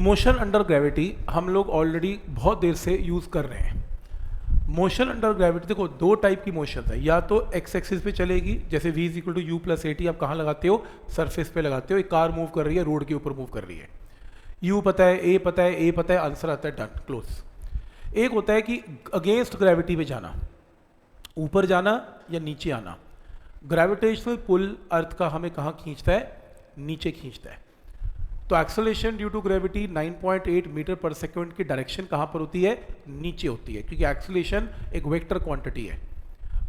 Motion under gravity हम लोग already बहुत देर से यूज़ कर रहे हैं। मोशन अंडर ग्रेविटी देखो दो टाइप की मोशन है, या तो एक्स एक्सिस पे चलेगी जैसे v equal to u plus a t, आप कहाँ लगाते हो, सरफेस पे लगाते हो। एक कार मूव कर रही है, रोड के ऊपर मूव कर रही है, u पता है, a पता है, a पता है, आंसर आता है, डन, क्लोज। एक होता है कि अगेंस्ट ग्रेविटी पे जाना, ऊपर जाना या नीचे आना। ग्रेविटेशनल पुल अर्थ का हमें कहाँ खींचता है, नीचे खींचता है। तो acceleration due to gravity 9.8 metre per second की डायरेक्शन कहाँ पर होती है, नीचे होती है, क्योंकि एक्सेलरेशन एक वेक्टर क्वांटिटी है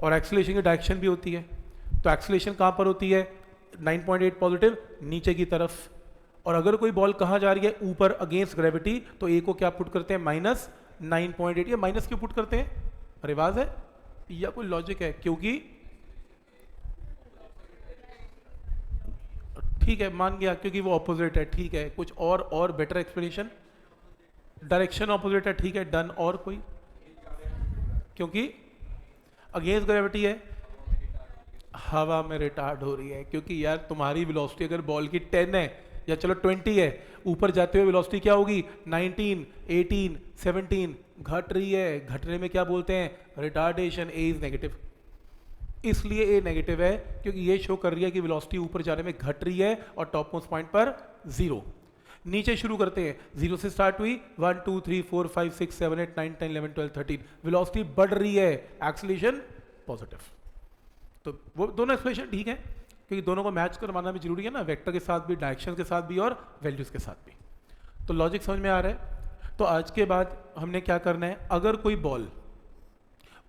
और एक्सेलरेशन की डायरेक्शन भी होती है। तो एक्सेलरेशन कहाँ पर होती है, 9.8 पॉजिटिव, नीचे की तरफ। और अगर कोई बॉल कहाँ जा रही है, ऊपर अगेंस्ट ग्रेविटी, तो ए को क्या पुट करते हैं, माइनस 9.8। या माइनस क्यों पुट करते हैं, रिवाज है या कोई लॉजिक है, क्योंकि ठीक है मान गया, क्योंकि वो ऑपोजिट है, ठीक है। कुछ और बेटर एक्सप्लेनेशन, डायरेक्शन ऑपोजिट है, ठीक है, डन। और कोई, क्योंकि अगेंस्ट ग्रेविटी है, हवा में रिटार्ड हो रही है। क्योंकि यार तुम्हारी वेलोसिटी अगर बॉल की 10 है या चलो 20 है, ऊपर जाते हुए वेलोसिटी क्या होगी, 19, 18, 17, घट रही है। घटने में क्या बोलते हैं, रिटार्डेशन। ए इज नेगेटिव, इसलिए ए नेगेटिव है, क्योंकि ये शो कर रही है कि वेलोसिटी ऊपर जाने में घट रही है और टॉप मोस्ट पॉइंट पर 0। नीचे शुरू करते हैं, 0 से स्टार्ट हुई, 1 2 3 4 5 6 7 8 9 10 11 12 13, वेलोसिटी बढ़ रही है, एक्सेलरेशन पॉजिटिव। तो वो दोनों एक्सप्लेनेशन ठीक है, क्योंकि दोनों को मैच करवाना भी जरूरी है ना, वेक्टर के साथ भी, डायरेक्शन के साथ भी और वैल्यूज के साथ भी। तो लॉजिक समझ में आ रहा है। तो आज के बाद हमने क्या करना है, अगर कोई बॉल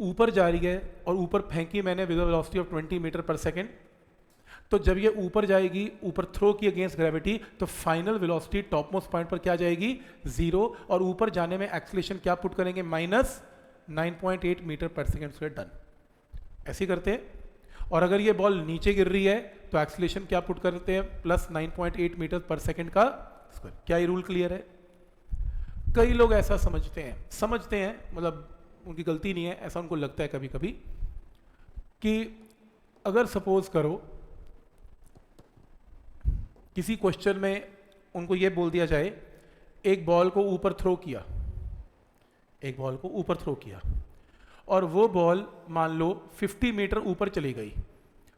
ऊपर जा रही है और ऊपर फेंकी मैंने विद वेलोसिटी ऑफ 20 मीटर पर सेकेंड, तो जब ये ऊपर जाएगी, ऊपर थ्रो की अगेंस्ट ग्रेविटी, तो final velocity top most point पर क्या जाएगी, 0। और ऊपर जाने में एक्सेलरेशन क्या पुट करेंगे, माइनस 9.8 मीटर पर सेकेंड स्क्वायर, डन। ऐसे करते हैं। और अगर ये बॉल नीचे गिर रही है तो एक्सेलरेशन क्या पुट करते हैं, प्लस 9.8 मीटर पर सेकेंड का स्क्वायर। क्या ये रूल क्लियर है? कई लोग ऐसा समझते हैं, मतलब उनकी गलती नहीं है, ऐसा उनको लगता है कभी कभी, कि अगर सपोज करो किसी क्वेश्चन में उनको ये बोल दिया जाए, एक बॉल को ऊपर थ्रो किया, एक बॉल को ऊपर थ्रो किया और वो बॉल मान लो 50 मीटर ऊपर चली गई,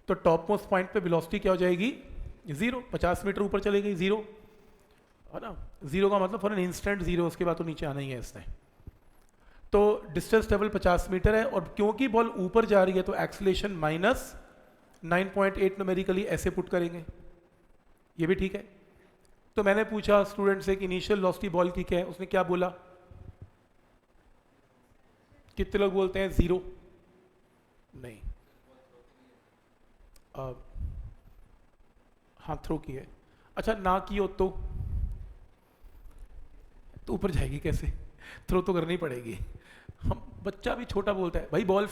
तो टॉप मोस्ट पॉइंट पे वेलोसिटी क्या हो जाएगी, 0। 50 मीटर ऊपर चली गई, 0 है ना। 0 का मतलब फॉर एन इंस्टेंट 0, उसके बाद तो नीचे आना ही है इसने। तो डिस्टेंस ट्रेवल 50 मीटर है, और क्योंकि बॉल ऊपर जा रही है तो एक्सेलरेशन माइनस 9.8 न्यूमेरिकली ऐसे पुट करेंगे, ये भी ठीक है। तो मैंने पूछा स्टूडेंट से कि इनिशियल वेलोसिटी बॉल की क्या है, उसने क्या बोला, कितने लोग बोलते हैं 0? नहीं, हाँ थ्रो की है। अच्छा ना की हो तो ऊपर जाएगी कैसे, थ्रो तो करनी पड़ेगी। हम बच्चा भी छोटा बोलता है भाई बॉल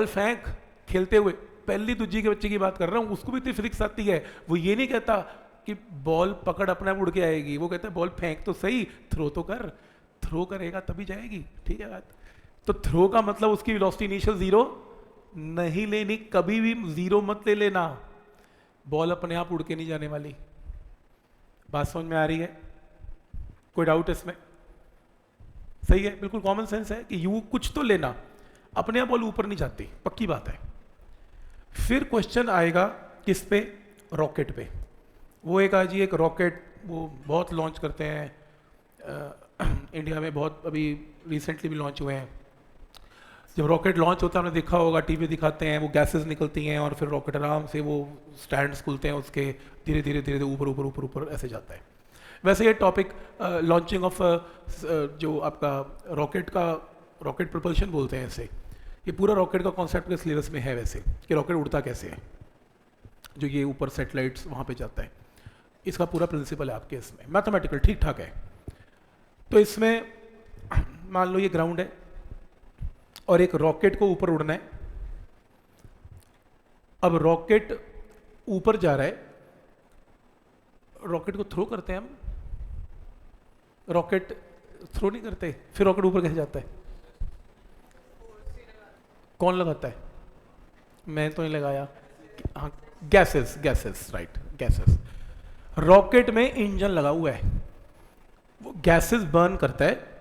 फेंक खेलते हुए, पहली दूजी के बच्चे की बात कर रहा हूँ, उसको भी इतनी फिजिक्स आती है, वो ये नहीं कहता कि बॉल पकड़ अपने आप उड़ के आएगी, वो कहता है बॉल फेंक तो सही, थ्रो तो कर, थ्रो करेगा तभी जाएगी, ठीक है बात। तो थ्रो का मतलब उसकी वेलोसिटी इनिशियल 0 नहीं लेनी, कभी भी 0 मत ले लेना, बॉल अपने आप उड़ के नहीं जाने वाली। बात समझ में आ रही है? कोई डाउट इसमें? सही है, बिल्कुल कॉमन सेंस है कि यू कुछ तो लेना, अपने आप बॉल ऊपर नहीं जाती, पक्की बात है। फिर क्वेश्चन आएगा किस पे, रॉकेट पे। वो एक आज एक रॉकेट वो बहुत लॉन्च करते हैं इंडिया में, बहुत अभी रिसेंटली भी लॉन्च हुए हैं। जब रॉकेट लॉन्च होता है, आपने देखा होगा टीवी दिखाते हैं, वो गैसेस निकलती हैं और फिर रॉकेट आराम से वो स्टैंड्स खुलते हैं उसके, धीरे धीरे धीरे ऊपर ऊपर ऊपर ऊपर ऐसे जाता है। वैसे ये टॉपिक लॉन्चिंग ऑफ जो आपका रॉकेट प्रोपल्शन बोलते हैं इसे, ये पूरा रॉकेट का कॉन्सेप्ट के सिलेबस में है वैसे, कि रॉकेट उड़ता कैसे है, जो ये ऊपर सैटेलाइट्स वहाँ पे जाता है, इसका पूरा प्रिंसिपल है आपके इसमें, मैथमेटिकल ठीक ठाक है। तो इसमें मान लो ये ग्राउंड है और एक रॉकेट को ऊपर उड़ना है। अब रॉकेट ऊपर जा रहा है, रॉकेट को थ्रो करते हैं हम, रॉकेट थ्रो नहीं करते, फिर रॉकेट ऊपर कैसे जाता है, कौन लगाता है? मैं तो नहीं लगाया, हाँ गैसेस राइट, गैसेस। रॉकेट में इंजन लगा हुआ है, वो गैसेस बर्न करता है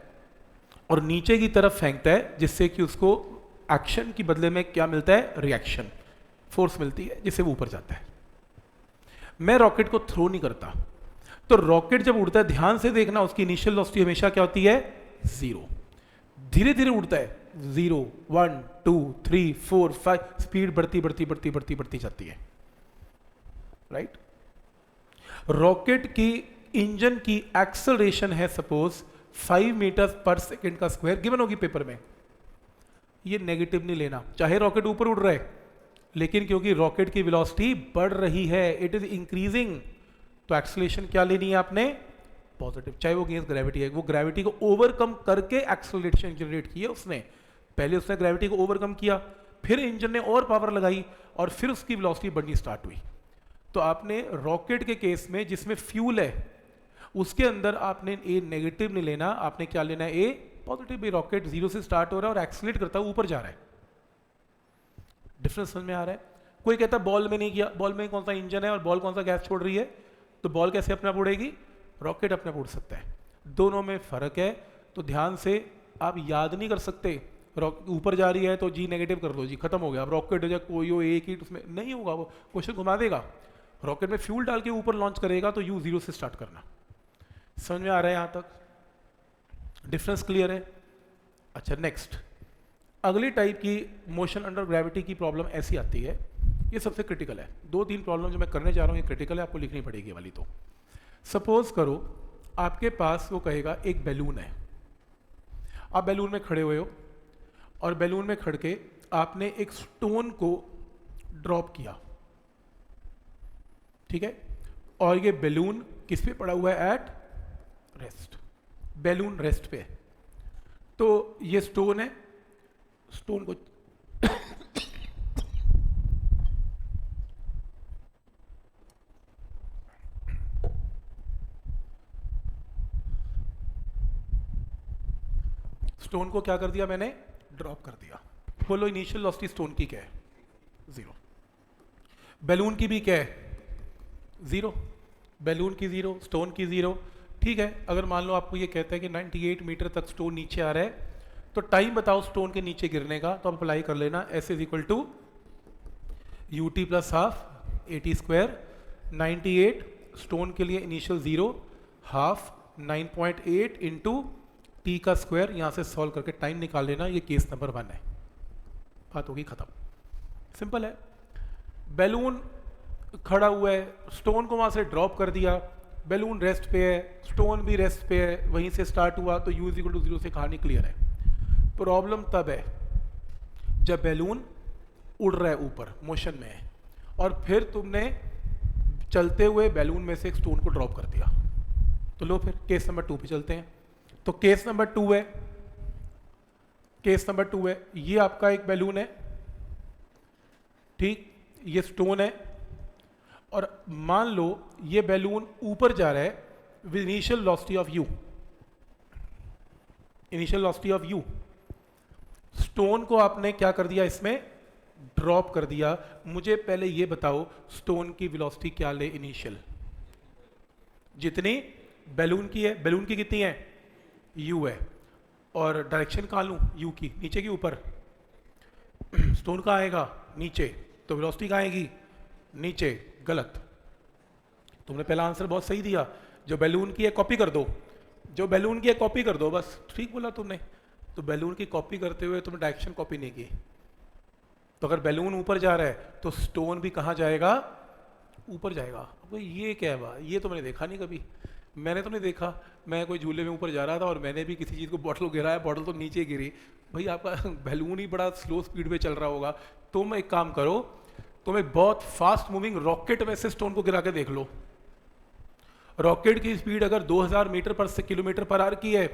और नीचे की तरफ फेंकता है, जिससे कि उसको एक्शन की बदले में क्या मिलता है, रिएक्शन फोर्स मिलती है, जिससे वो ऊपर जाता है। मैं रॉकेट को थ्रो नहीं करता, तो रॉकेट जब उड़ता है ध्यान से देखना, उसकी इनिशियल वेलोसिटी हमेशा क्या होती है, 0। धीरे धीरे उड़ता है, 0 1 2 3 4 5, स्पीड बढ़ती बढ़ती बढ़ती बढ़ती बढ़ती जाती है, राइट। रॉकेट की इंजन की एक्सेलरेशन है सपोज 5 मीटर पर सेकेंड का स्क्वायर, गिवन होगी पेपर में। ये नेगेटिव नहीं लेना, चाहे रॉकेट ऊपर उड़ रहा है, लेकिन क्योंकि रॉकेट की वेलोसिटी बढ़ रही है, इट इज इंक्रीजिंग, तो एक्सेलरेशन क्या लेनी है आपने, पॉजिटिव, चाहे वो अगेंस्ट ग्रेविटी है। वो ग्रेविटी को ओवरकम करके एक्सेलरेशन जनरेट की है उसने, पहले उसने ग्रेविटी को ओवरकम किया, फिर इंजन ने और पावर लगाई और फिर उसकी वेलोसिटी बढ़नी स्टार्ट हुई। तो आपने रॉकेट के केस में जिसमें फ्यूल है उसके अंदर आपने ए नेगेटिव नहीं लेना, आपने क्या लेना है, ए पॉजिटिव। भी रॉकेट 0 से स्टार्ट हो रहा है और एक्सेलरेट करता है ऊपर जा रहा है। डिफरेंस समझ में आ रहा है? कोई कहता है बॉल में नहीं किया, बॉल में कौन सा इंजन है और बॉल कौन सा गैस छोड़ रही है, तो बॉल कैसे अपने आप उड़ेगी, रॉकेट अपने आप उड़ सकता है। दोनों में फर्क है, तो ध्यान से आप याद नहीं कर सकते। ऊपर जा रही है तो जी नेगेटिव कर दो जी, खत्म हो गया। अब रॉकेट हो जाए कोई हो एक ही, उसमें नहीं होगा, वो क्वेश्चन घुमा देगा। रॉकेट में फ्यूल डाल के ऊपर लॉन्च करेगा तो यू 0 से स्टार्ट करना। समझ में आ रहा है यहां तक? डिफरेंस क्लियर है? अच्छा, नेक्स्ट अगली टाइप की मोशन अंडर ग्रेविटी की प्रॉब्लम ऐसी आती है, ये सबसे क्रिटिकल है। 2-3 प्रॉब्लम जो मैं करने जा रहा हूं ये क्रिटिकल है, आपको लिखनी पड़ेगी वाली। तो सपोज करो आपके पास वो कहेगा एक बैलून है, आप बैलून में खड़े हुए हो और बैलून में खड़ के आपने एक स्टोन को ड्रॉप किया, ठीक है, और ये बैलून किस पे पड़ा हुआ है, एट रेस्ट। बैलून रेस्ट पे है, तो ये स्टोन है, स्टोन को स्टोन को क्या कर दिया मैंने, ड्रॉप कर दिया। बोलो इनिशियल वेलोसिटी स्टोन की क्या है, 0। बैलून की भी क्या है, 0। बैलून की 0, स्टोन की 0, ठीक है। अगर मान लो आपको ये कहता है कि 98 मीटर तक स्टोन नीचे आ रहा है, तो टाइम बताओ स्टोन के नीचे गिरने का, तो आप अप्लाई कर लेना, s is equal to u t plus half 80 square. 98 stone के लिए इनिशियल 0, हाफ 9.8 इंटू टी का स्क्वायर, यहां से सॉल्व करके टाइम निकाल लेना। ये केस नंबर 1 है, बात होगी खत्म, सिंपल है। बैलून खड़ा हुआ है, स्टोन को वहां से ड्रॉप कर दिया, बैलून रेस्ट पे है, स्टोन भी रेस्ट पे है, वहीं से स्टार्ट हुआ, तो u इक्वल टू 0 से कहानी क्लियर है। प्रॉब्लम तब है जब बैलून उड़ रहा है, ऊपर मोशन में है, और फिर तुमने चलते हुए बैलून में से एक स्टोन को ड्रॉप कर दिया। तो लो फिर केस नंबर 2 पे चलते हैं। तो केस नंबर 2 है, केस नंबर 2 है, ये आपका एक बैलून है, ठीक, ये स्टोन है, और मान लो ये बैलून ऊपर जा रहा है with initial velocity of u, initial velocity of u। Stone को आपने क्या कर दिया, इसमें ड्रॉप कर दिया। मुझे पहले ये बताओ स्टोन की वेलोसिटी क्या ले इनिशियल, जितनी बैलून की है, बैलून की कितनी है, u है, और डायरेक्शन कहाँ लूं, u की, नीचे की ऊपर, स्टोन कहाँ आएगा, नीचे, तो वेलोसिटी कहाँ आएगी, नीचे। गलत, तुमने पहला आंसर बहुत सही दिया, जो बैलून की है कॉपी कर दो, जो बैलून की है कॉपी कर दो, बस ठीक बोला तुमने। तो बैलून की कॉपी करते हुए तुमने डायरेक्शन कॉपी नहीं की, तो अगर बैलून ऊपर जा रहा है तो स्टोन भी कहाँ जाएगा, ऊपर जाएगा। अब ये क्या है बा, ये तो मैंने देखा नहीं कभी, मैंने तो नहीं देखा। मैं कोई झूले में ऊपर जा रहा था और मैंने भी किसी चीज़ को बॉटल गिराया, बॉटल तो नीचे गिरी। भाई आपका बैलून ही बड़ा स्लो स्पीड पे चल रहा होगा। तुम एक काम करो, तुम एक बहुत फास्ट मूविंग रॉकेट में से स्टोन को गिरा के देख लो। रॉकेट की स्पीड अगर 2000 मीटर पर किलोमीटर पर आवर की है,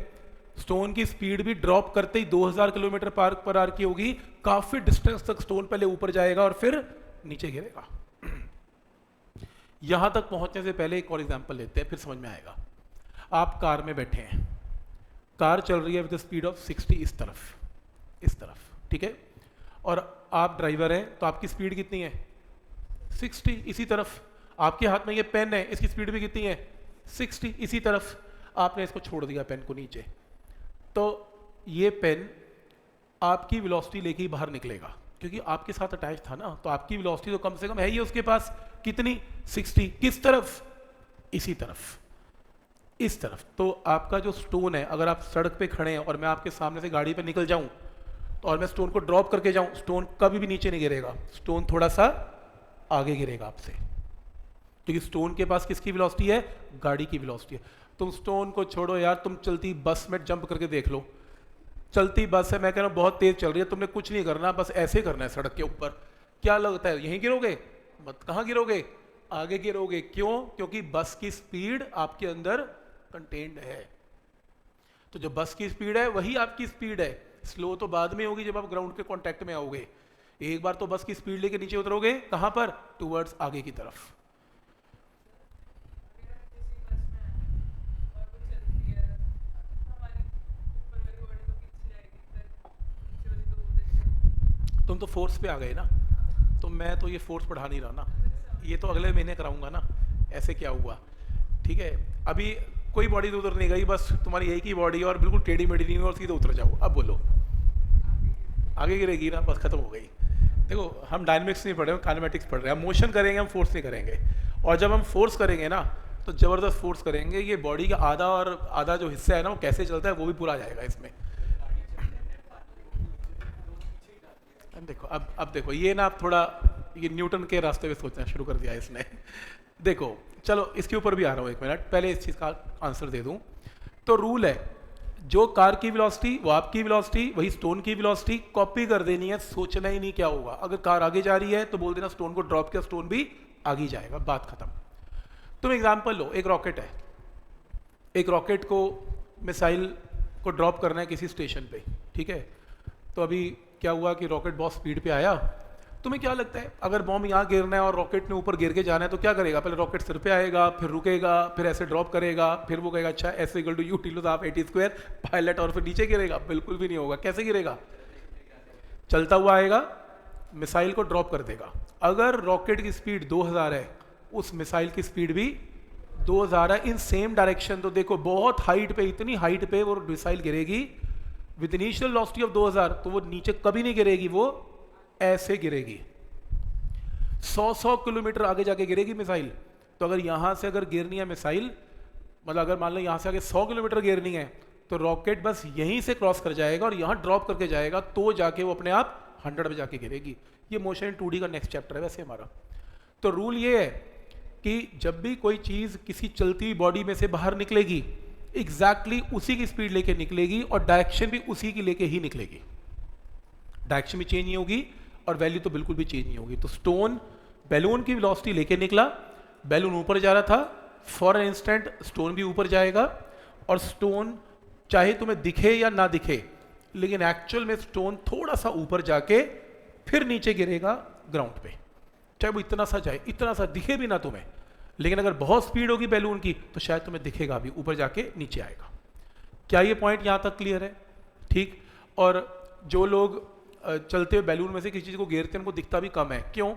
स्टोन की स्पीड भी ड्रॉप करते ही 2000 किलोमीटर पर आवर की होगी। काफी डिस्टेंस तक स्टोन पहले ऊपर जाएगा और फिर नीचे गिरेगा। यहां तक पहुंचने से पहले एक और एग्जांपल लेते हैं, फिर समझ में आएगा। आप कार में बैठे हैं, कार चल रही है विद स्पीड ऑफ 60 इस तरफ, ठीक है, और आप ड्राइवर हैं, तो आपकी स्पीड कितनी है, 60 इसी तरफ। आपके हाथ में ये पेन है, इसकी स्पीड भी कितनी है, 60 इसी तरफ। आपने इसको छोड़ दिया पेन को नीचे, तो ये पेन आपकी वेलोसिटी लेके ही बाहर निकलेगा, क्योंकि आपके साथ अटैच था ना, तो आपकी वेलोसिटी तो कम से कम है ही उसके पास, कितनी 60, किस तरफ, इसी तरफ, इस तरफ। तो आपका जो स्टोन है, अगर आप सड़क पे खड़े हैं और मैं आपके सामने से गाड़ी पे निकल जाऊं तो और मैं स्टोन को ड्रॉप करके जाऊं, स्टोन कभी भी नीचे नहीं गिरेगा, स्टोन थोड़ा सा आगे गिरेगा आपसे, क्योंकि स्टोन के पास किसकी वेलोसिटी है, गाड़ी की वेलोसिटी है। तुम स्टोन को छोड़ो यार, तुम चलती बस में जंप करके देख लो, चलती बस है, मैं कह रहा हूँ बहुत तेज चल रही है, तुमने कुछ नहीं करना, बस ऐसे करना है सड़क के ऊपर, क्या लगता है यहीं गिरोगे, मत, कहाँ गिरोगे, आगे गिरोगे। क्यों? क्योंकि बस की स्पीड आपके अंदर कंटेन्ड है। तो जो बस की स्पीड है वही आपकी स्पीड है, स्लो तो बाद में होगी जब आप ग्राउंड के कांटेक्ट में आओगे। एक बार तो बस की स्पीड लेके नीचे उतरोगे, कहां पर, टुवर्ड्स आगे की तरफ। तुम तो फोर्स पे आ गए ना, तो मैं तो ये फोर्स पढ़ा नहीं रहा ना, ये तो अगले महीने कराऊंगा ना, ऐसे क्या हुआ, ठीक है। अभी कोई बॉडी तो उतर नहीं गई, बस तुम्हारी एक ही बॉडी और बिल्कुल टेढ़ी मेढ़ी नहीं और सीधे उतर जाओ। अब बोलो, आगे गिरेगी ना, बस खत्म हो गई। देखो हम डायनेमिक्स नहीं पढ़ रहे, हम काइनेमेटिक्स पढ़ रहे हैं, हम मोशन करेंगे, हम फोर्स नहीं करेंगे। और जब हम फोर्स करेंगे ना तो ज़बरदस्त फोर्स करेंगे, ये बॉडी का आधा और आधा जो हिस्सा है ना वो कैसे चलता है वो भी पूरा आ जाएगा इसमें। देखो अब देखो ये ना, आप थोड़ा ये न्यूटन के रास्ते में सोचना शुरू कर दिया इसने। देखो चलो इसके ऊपर भी आ रहा हूँ, एक मिनट पहले इस चीज़ का आंसर दे दूँ। तो रूल है, जो कार की वेलोसिटी वो आपकी वेलोसिटी, वही स्टोन की वेलोसिटी, कॉपी कर देनी है, सोचना ही नहीं क्या होगा। अगर कार आगे जा रही है तो बोल देना स्टोन को ड्रॉप किया, स्टोन भी आगे जाएगा, बात खत्म। तुम एग्जांपल लो, एक रॉकेट है, एक रॉकेट को मिसाइल को ड्रॉप करना है किसी स्टेशन पे, ठीक है। तो अभी क्या हुआ कि रॉकेट बहुत स्पीड पे आया, तुम्हें क्या लगता है अगर बॉम्ब यहाँ गिरना है और रॉकेट ने ऊपर गिर के जाना है तो क्या करेगा, पहले रॉकेट सिर पे आएगा, फिर रुकेगा, फिर ऐसे ड्रॉप करेगा, फिर वो कहेगा अच्छा s equal to u t लूज हाफ एटी स्क्वायर पायलट, और फिर नीचे गिरेगा, बिल्कुल भी नहीं होगा। कैसे गिरेगा, चलता हुआ आएगा, मिसाइल को ड्रॉप कर देगा। अगर रॉकेट की स्पीड 2000 है, उस मिसाइल की स्पीड भी 2000 है, इन सेम डायरेक्शन। तो देखो बहुत हाइट पे, इतनी हाइट पे वो मिसाइल गिरेगी विद इनिशियल वेलोसिटी ऑफ 2000, तो वो नीचे कभी नहीं गिरेगी, वो ऐसे गिरेगी, 100 किलोमीटर आगे जाके गिरेगी मिसाइल। तो अगर यहां से अगर गिरनी है मिसाइल, मतलब अगर मान लो यहां से आगे 100 किलोमीटर गिरनी है, तो रॉकेट बस यहीं से क्रॉस कर जाएगा और यहां ड्रॉप करके जाएगा, तो जाके वो अपने आप 100 पे जाके गिरेगी। ये मोशन इन 2D का नेक्स्ट चैप्टर है वैसे हमारा। तो रूल ये है कि जब भी कोई चीज किसी चलती हुई बॉडी में से बाहर निकलेगी, एग्जैक्टली उसी की स्पीड लेके निकलेगी और डायरेक्शन भी उसी की लेके ही निकलेगी, डायरेक्शन भी चेंज नहीं होगी और वैल्यू तो बिल्कुल भी चेंज नहीं होगी। तो स्टोन बैलून की वेलोसिटी लेके निकला, बैलून ऊपर जा रहा था, फॉर एन इंस्टेंट स्टोन भी ऊपर जाएगा, और स्टोन चाहे तुम्हें दिखे या ना दिखे, लेकिन एक्चुअल में स्टोन थोड़ा सा ऊपर जाके फिर नीचे गिरेगा ग्राउंड पे, चाहे वो इतना सा जाए, इतना सा दिखे भी ना तुम्हें, लेकिन अगर बहुत स्पीड होगी बैलून की तो शायद तुम्हें दिखेगा भी, ऊपर जाके नीचे आएगा। क्या ये पॉइंट यहां तक क्लियर है? ठीक। और जो लोग चलते हुए बैलून में से किसी चीज को घेरते हैं उनको दिखता भी कम है, क्यों?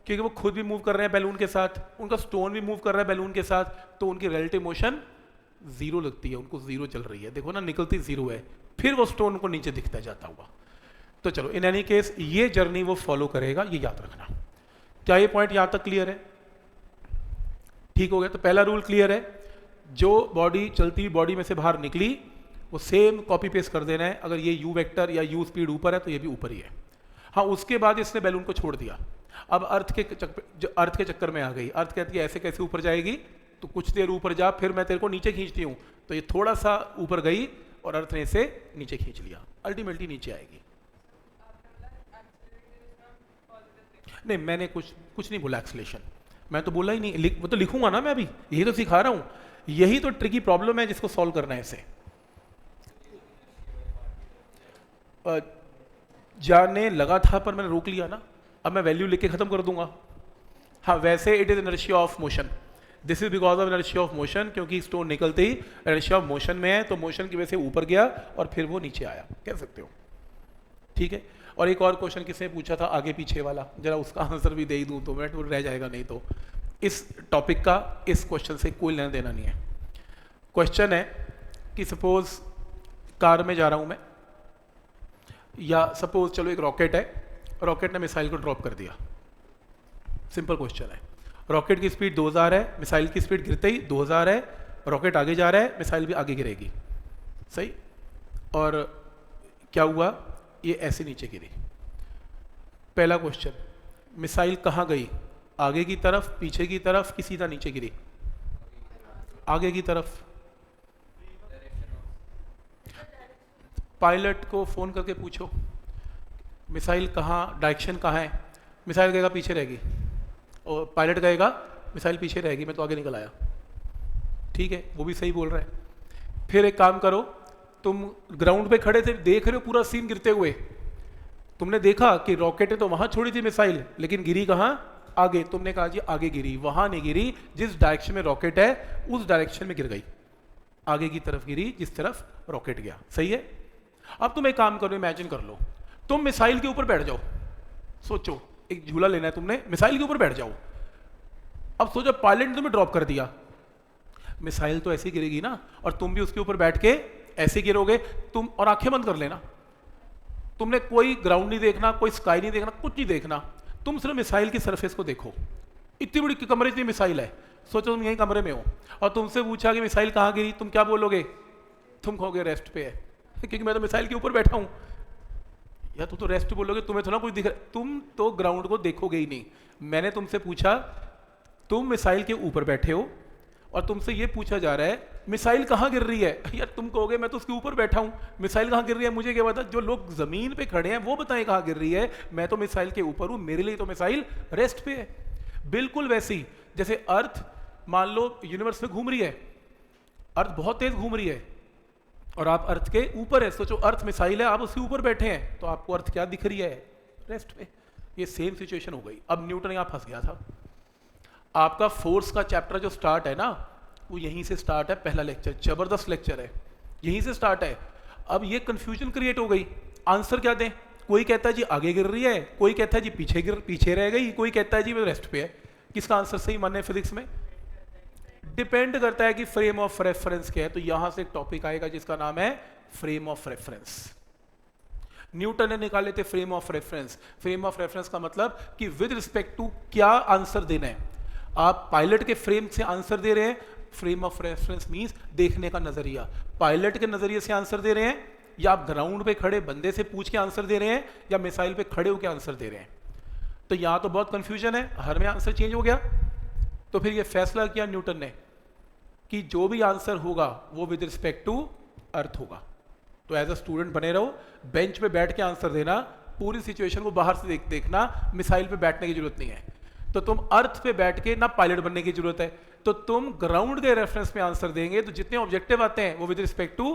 क्योंकि वो खुद भी मूव कर रहे हैं बैलून के साथ, उनका स्टोन भी मूव कर रहा है बैलून के साथ, तो उनकी रिलेटिव मोशन जीरो लगती है, उनको जीरो चल रही है। देखो ना, निकलती जीरो है, फिर वो स्टोन को नीचे दिखता जाता हुआ। तो चलो इन एनी केस ये जर्नी वो फॉलो करेगा, ये याद रखना। क्या ये पॉइंट यहां तक क्लियर है? ठीक हो गया। तो पहला रूल क्लियर है, जो बॉडी चलती हुई बॉडी में से बाहर निकली वो सेम कॉपी पेस्ट कर देना है। अगर ये यू वेक्टर या यू स्पीड ऊपर है तो ये भी ऊपर ही है। हाँ, उसके बाद इसने बैलून को छोड़ दिया, अब अर्थ के चक्कर में आ गई। अर्थ कहती है ऐसे कैसे ऊपर जाएगी, तो कुछ देर ऊपर जा, फिर मैं तेरे को नीचे खींचती हूँ, तो ये थोड़ा सा ऊपर गई और अर्थ ने इसे नीचे खींच लिया, अल्टीमेटली नीचे आएगी। नहीं, मैंने कुछ नहीं बोला एक्सेलेरेशन, मैं तो बोला ही नहीं, वो तो लिखूंगा ना मैं, अभी यही तो सिखा रहा हूं। यही तो ट्रिकी प्रॉब्लम है जिसको सॉल्व करना है इसे। जाने लगा था पर मैंने रोक लिया ना, अब मैं वैल्यू लिख के खत्म कर दूंगा। हाँ, वैसे it is inertia of motion, this is because of inertia of motion, क्योंकि स्टोन निकलते ही इनर्शिया ऑफ मोशन में है, तो मोशन की वजह से ऊपर गया और फिर वो नीचे आया, कह सकते हो। ठीक है। और एक और क्वेश्चन किसने पूछा था आगे पीछे वाला, जरा उसका आंसर भी दे ही दूं तो मिनट वो रह जाएगा, नहीं तो इस टॉपिक का इस क्वेश्चन से कोई लेना देना नहीं है। क्वेश्चन है कि सपोज कार में जा रहा हूं मैं, या सपोज चलो एक रॉकेट है, रॉकेट ने मिसाइल को ड्रॉप कर दिया। सिंपल क्वेश्चन है, रॉकेट की स्पीड 2000 है, मिसाइल की स्पीड गिरते ही 2000 है, रॉकेट आगे जा रहा है, मिसाइल भी आगे गिरेगी, सही। और क्या हुआ, ये ऐसे नीचे गिरी। पहला क्वेश्चन, मिसाइल कहाँ गई, आगे की तरफ, पीछे की तरफ, कि सीधा नीचे गिरी? आगे की तरफ। पायलट को फोन करके पूछो मिसाइल कहाँ, डायरेक्शन कहाँ है, मिसाइल कहेगा पीछे रहेगी, और पायलट कहेगा मिसाइल पीछे रहेगी, मैं तो आगे निकल आया। ठीक है, वो भी सही बोल रहा है। फिर एक काम करो, तुम ग्राउंड पे खड़े थे, देख रहे हो पूरा सीन गिरते हुए, तुमने देखा कि रॉकेट ने तो वहां छोड़ी थी मिसाइल, लेकिन गिरी कहाँ, आगे। तुमने कहा जी आगे गिरी, वहां नहीं गिरी, जिस डायरेक्शन में रॉकेट है उस डायरेक्शन में गिर गई, आगे की तरफ गिरी जिस तरफ रॉकेट गया, सही है। अब तुम एक काम करो, इमेजिन कर लो, तुम मिसाइल के ऊपर बैठ जाओ, सोचो एक झूला लेना है तुमने, मिसाइल के ऊपर बैठ जाओ। अब सोचो पायलट ने तुम्हें ड्रॉप कर दिया, मिसाइल तो ऐसे गिरेगी ना, और तुम भी उसके ऊपर बैठ के ऐसे गिरोगे तुम, और आंखें बंद कर लेना, तुमने कोई ग्राउंड नहीं देखना, कोई स्काई नहीं देखना, कुछ नहीं देखना, तुम सिर्फ मिसाइल की सरफेस को देखो। इतनी बड़ी कमरे इतनी मिसाइल है, सोचो तुम यही कमरे में हो और तुमसे पूछा कि मिसाइल कहाँ गिरी, तुम क्या बोलोगे? तुम कहोगे रेस्ट पे है, क्योंकि मैं तो मिसाइल के ऊपर बैठा हूं। या तुम तो रेस्ट बोलोगे, तुम्हें थोड़ा कुछ दिख रहा, तुम तो ग्राउंड को देखोगे ही नहीं। मैंने तुमसे पूछा, तुम मिसाइल के ऊपर बैठे हो और तुमसे ये पूछा जा रहा है मिसाइल कहाँ गिर रही है, यार तुम कहोगे मैं तो उसके ऊपर बैठा हूँ, मिसाइल कहाँ गिर रही है मुझे क्या पता, जो लोग जमीन पे खड़े हैं वो बताएं कहाँ गिर रही है, मैं तो मिसाइल के ऊपर हूँ, मेरे लिए तो मिसाइल रेस्ट पे है। बिल्कुल वैसी जैसे अर्थ मान लो यूनिवर्स में घूम रही है, अर्थ बहुत तेज घूम रही है और आप अर्थ के ऊपर है, सोचो अर्थ मिसाइल है, आप उसके ऊपर बैठे हैं, तो आपको अर्थ क्या दिख रही है, रेस्ट पे। ये सेम सिचुएशन हो गई। अब न्यूटन यहाँ फंस गया था। आपका फोर्स का चैप्टर जो स्टार्ट है ना, वो यहीं से स्टार्ट है, पहला लेक्चर, जबरदस्त लेक्चर है, यहीं से स्टार्ट है। अब ये कंफ्यूजन क्रिएट हो गई, आंसर क्या दें? कोई कहता है जी आगे गिर रही है, कोई कहता है जी पीछे रह गई, कोई कहता है जी वो रेस्ट पे है। किसका आंसर सही माने फिजिक्स में? डिपेंड करता है कि फ्रेम ऑफ रेफरेंस क्या है। तो यहां से एक टॉपिक आएगा जिसका नाम है फ्रेम ऑफ रेफरेंस। न्यूटन ने निकाले थे frame of reference. Frame of reference का मतलब कि विद रिस्पेक्ट टू क्या आंसर देना है। आप पायलट के फ्रेम से आंसर दे रहे हैं, फ्रेम ऑफ रेफरेंस मींस देखने का नजरिया, पायलट के नजरिए से आंसर दे रहे हैं, या आप ग्राउंड पे खड़े बंदे से पूछ के आंसर दे रहे हैं, या मिसाइल पे खड़े होकर आंसर दे रहे हैं। तो यहां तो बहुत कंफ्यूजन है, हर में आंसर चेंज हो गया। तो फिर ये फैसला किया न्यूटन ने कि जो भी आंसर होगा वो विद रिस्पेक्ट टू अर्थ होगा। तो एज अ स्टूडेंट बने रहो, बेंच पे बैठ के आंसर देना, पूरी सिचुएशन को बाहर से देखना, मिसाइल पे बैठने की जरूरत नहीं है। तो तुम अर्थ पे बैठ के ना पायलट बनने की जरूरत है, तो तुम ग्राउंड के रेफरेंस में आंसर देंगे, तो जितने ऑब्जेक्टिव आते हैं वो विद रिस्पेक्ट टू